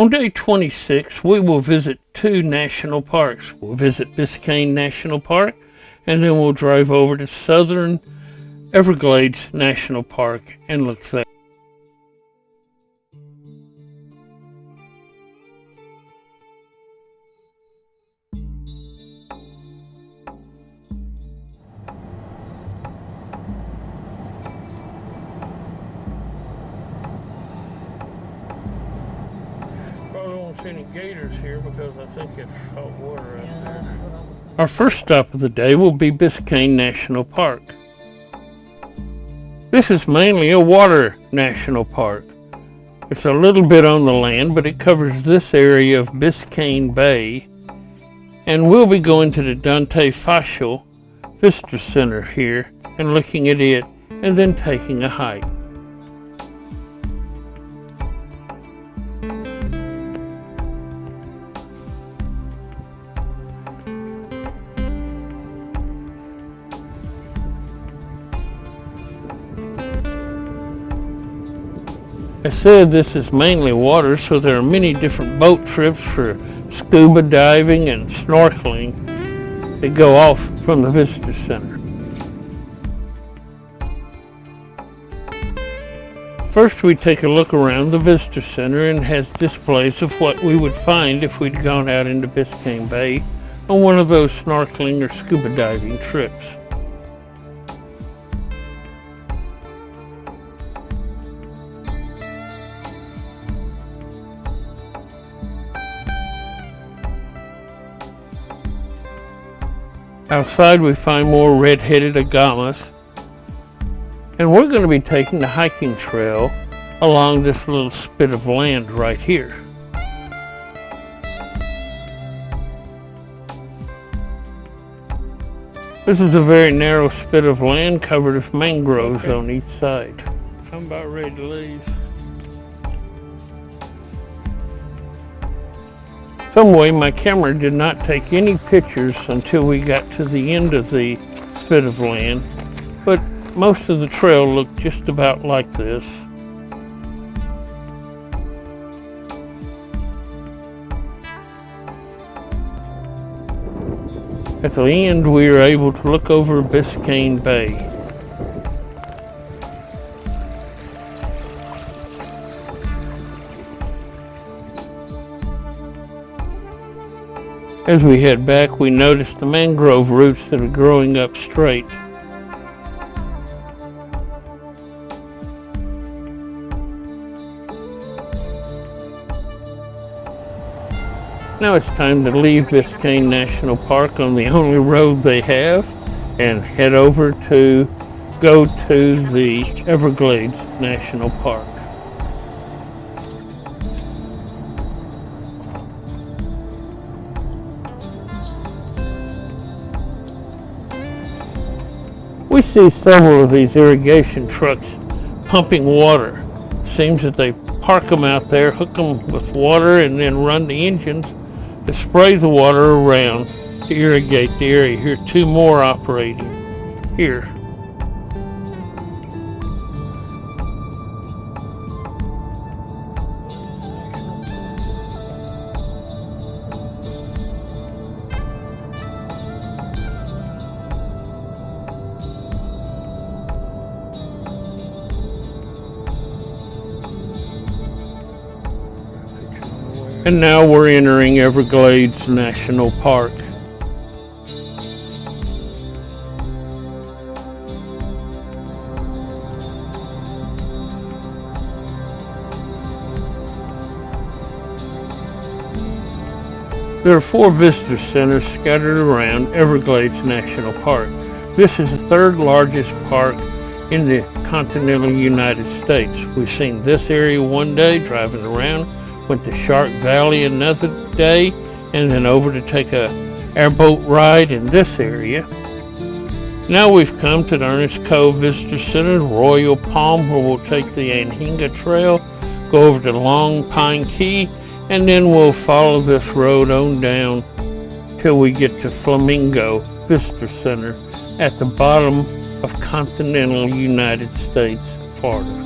On day 26, we will visit two national parks. We'll visit Biscayne National Park, and then we'll drive over to southern Everglades National Park and look there. Probably won't see any gators here because I think it's salt water out there. Our first stop of the day will be Biscayne National Park. This is mainly a water national park. It's a little bit on the land, but it covers this area of Biscayne Bay. And we'll be going to the Dante Fashel Visitor Center here and looking at it and then taking a hike. I said this is mainly water, so there are many different boat trips for scuba diving and snorkeling that go off from the Visitor Center. First, we take a look around the Visitor Center, and has displays of what we would find if we'd gone out into Biscayne Bay on one of those snorkeling or scuba diving trips. Outside we find more red-headed agamas, and we're going to be taking the hiking trail along this little spit of land right here. This is a very narrow spit of land covered with mangroves on each side. I'm about ready to leave. Some way my camera did not take any pictures until we got to the end of the spit of land, but most of the trail looked just about like this. At the end we were able to look over Biscayne Bay. As we head back, we notice the mangrove roots that are growing up straight. Now it's time to leave Biscayne National Park on the only road they have and head over to go to the Everglades National Park. We see several of these irrigation trucks pumping water. Seems that they park them out there, hook them with water, and then run the engines to spray the water around to irrigate the area. Here are two more operating here. And now we're entering Everglades National Park. There are 4 visitor centers scattered around Everglades National Park. This is the third largest park in the continental United States. We've seen this area one day driving around, went to Shark Valley another day, and then over to take a airboat ride in this area. Now we've come to the Ernest Coe Visitors Center, Royal Palm, where we'll take the Anhinga Trail, go over to Long Pine Key, and then we'll follow this road on down till we get to Flamingo Visitor Center at the bottom of continental United States, Florida.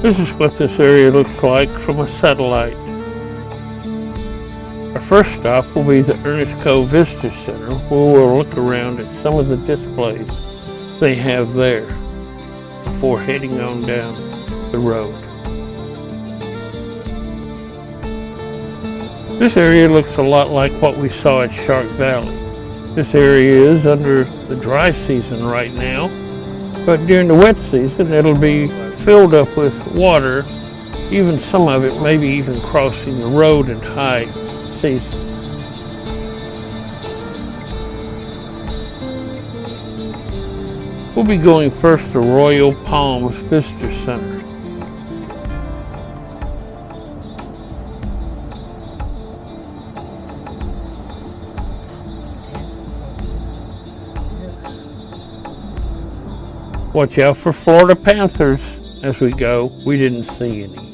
This is what this area looks like from a satellite. Our first stop will be the Ernest Coe Visitors Center, where we'll look around at some of the displays they have there before heading on down the road. This area looks a lot like what we saw at Shark Valley. This area is under the dry season right now, but during the wet season it'll be filled up with water, even some of it maybe even crossing the road in high season. We'll be going first to Royal Palms Visitor Center. Watch out for Florida panthers as we go. We didn't see any.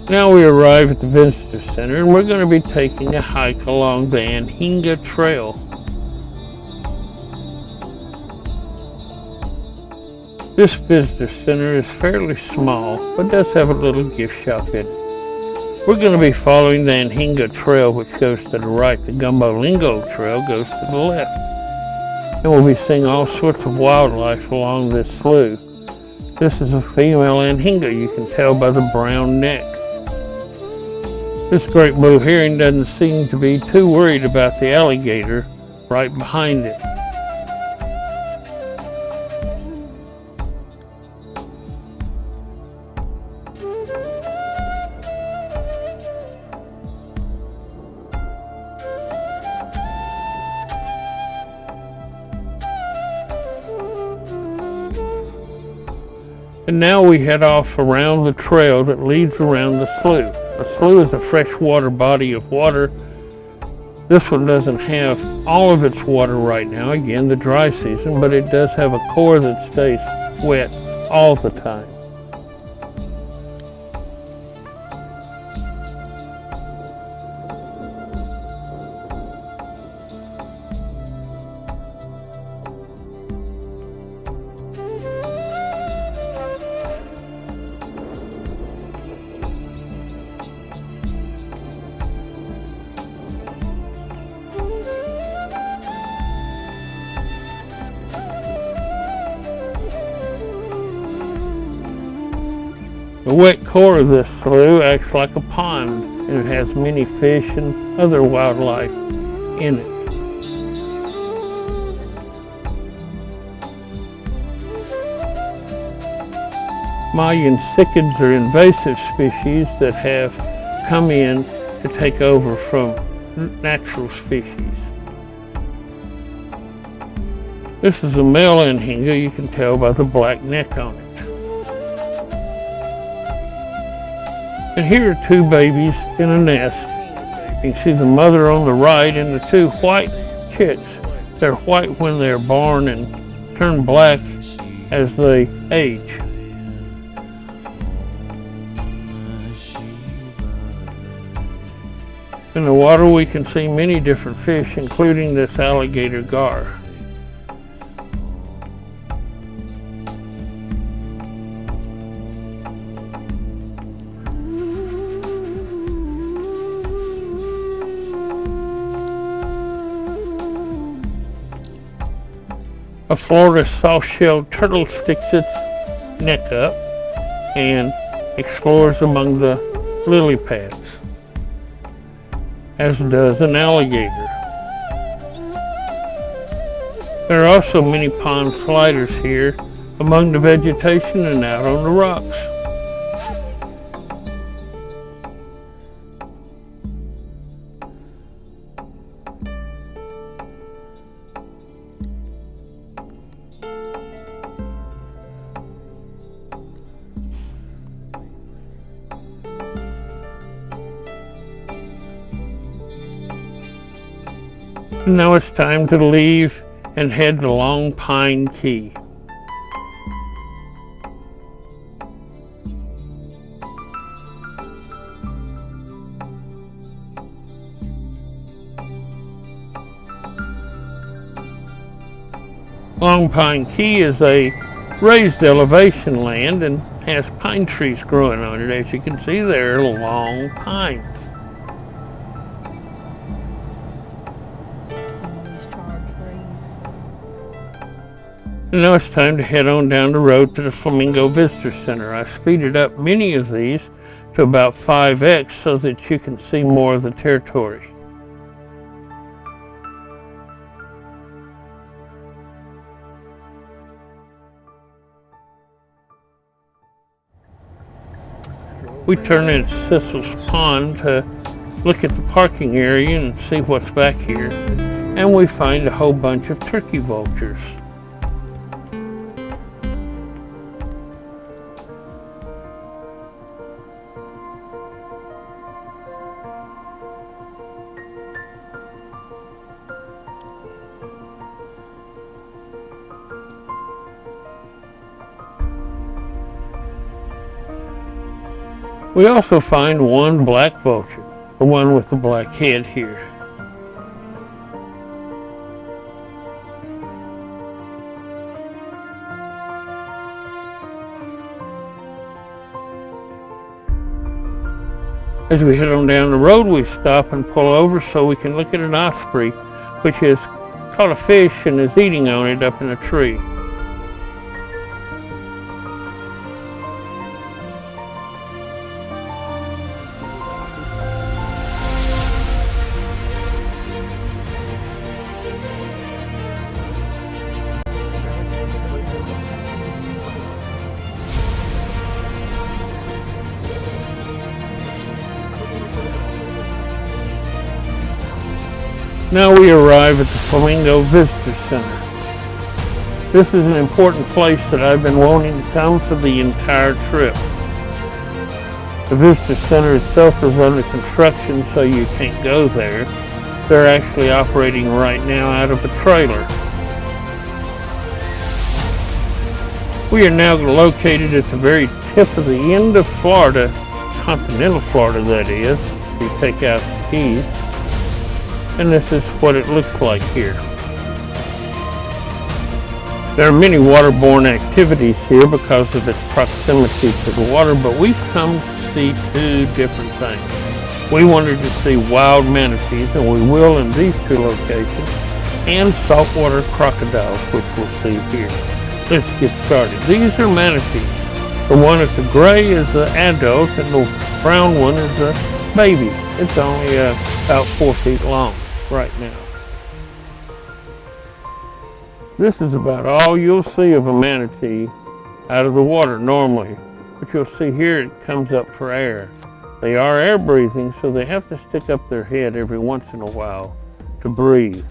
Now we arrive at the Visitor Center and we're going to be taking a hike along the Anhinga Trail. This Visitor Center is fairly small, but does have a little gift shop in it. We're going to be following the Anhinga Trail, which goes to the right. The Flamingo Trail goes to the left. And we'll be seeing all sorts of wildlife along this slough. This is a female Anhinga, you can tell by the brown neck. This great blue heron doesn't seem to be too worried about the alligator right behind it. And now we head off around the trail that leads around the slough. A slough is a freshwater body of water. This one doesn't have all of its water right now, again the dry season, but it does have a core that stays wet all the time. The wet core of this slough acts like a pond, and it has many fish and other wildlife in it. Mayan cichlids are invasive species that have come in to take over from natural species. This is a male Anhinga, you can tell by the black neck on it. And here are two babies in a nest. You can see the mother on the right and the two white chicks. They're white when they're born and turn black as they age. In the water we can see many different fish, including this alligator gar. A Florida soft-shelled turtle sticks its neck up and explores among the lily pads, as does an alligator. There are also many pond sliders here among the vegetation and out on the rocks. Now it's time to leave and head to Long Pine Key. Long Pine Key is a raised elevation land and has pine trees growing on it. As you can see, there are long pines. And now it's time to head on down the road to the Flamingo Visitor Center. I've speeded up many of these to about 5x so that you can see more of the territory. We turn into Cecil's Pond to look at the parking area and see what's back here, and we find a whole bunch of turkey vultures. We also find one black vulture, the one with the black head here. As we head on down the road, we stop and pull over so we can look at an osprey, which has caught a fish and is eating on it up in a tree. Now we arrive at the Flamingo Visitor Center. This is an important place that I've been wanting to come for the entire trip. The Visitor Center itself is under construction, so you can't go there. They're actually operating right now out of a trailer. We are now located at the very tip of the end of Florida, continental Florida that is, if you take out the Keys. And this is what it looks like here. There are many waterborne activities here because of its proximity to the water, but we've come to see two different things. We wanted to see wild manatees, and we will in these two locations, and saltwater crocodiles, which we'll see here. Let's get started. These are manatees. The one at the gray is the adult, and the brown one is the baby. It's only about 4 feet long right now. This is about all you'll see of a manatee out of the water normally, but you'll see here it comes up for air. They are air breathing, so they have to stick up their head every once in a while to breathe.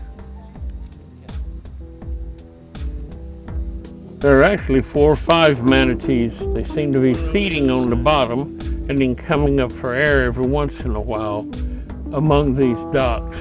There are actually 4 or 5 manatees. They seem to be feeding on the bottom and then coming up for air every once in a while among these docks.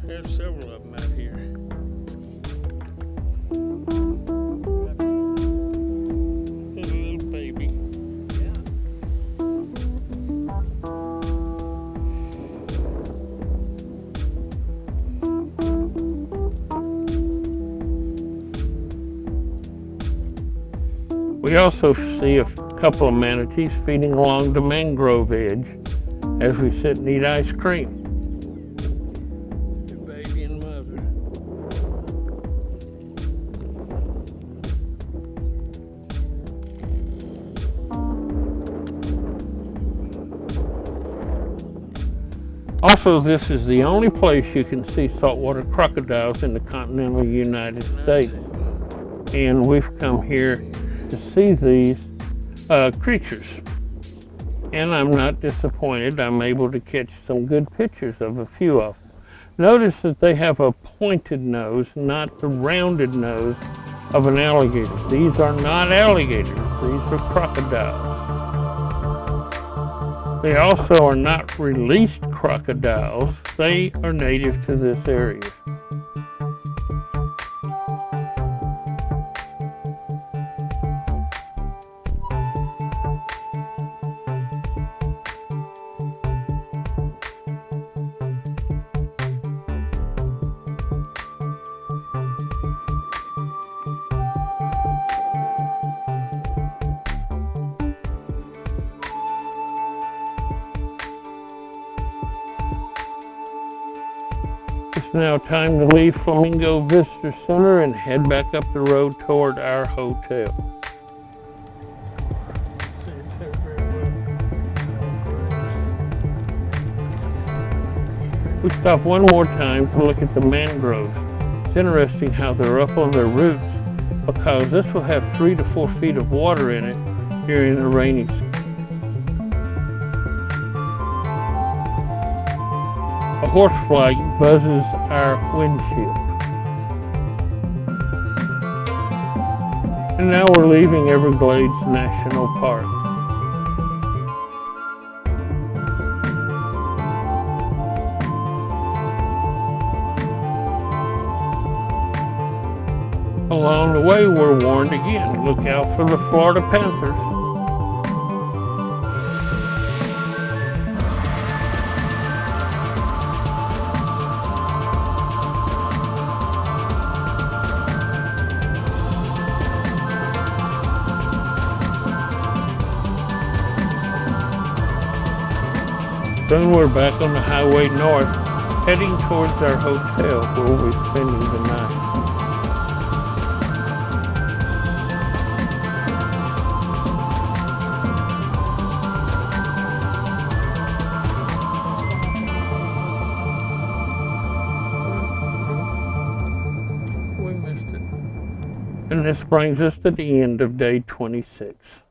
There's several of them out here. There's a little baby. We also see a couple of manatees feeding along the mangrove edge as we sit and eat ice cream. Also, this is the only place you can see saltwater crocodiles in the continental United States. And we've come here to see these creatures. And I'm not disappointed. I'm able to catch some good pictures of a few of them. Notice that they have a pointed nose, not the rounded nose of an alligator. These are not alligators, these are crocodiles. They also are not released crocodiles, they are native to this area. It's now time to leave Flamingo Visitor Center and head back up the road toward our hotel. We stop one more time to look at the mangroves. It's interesting how they're up on their roots because this will have 3 to 4 feet of water in it during the rainy season. A horsefly buzzes our windshield. And now we're leaving Everglades National Park. Along the way, we're warned again, look out for the Florida panthers. Soon we're back on the highway north, heading towards our hotel where we'll be spending the night. We missed it. And this brings us to the end of day 26.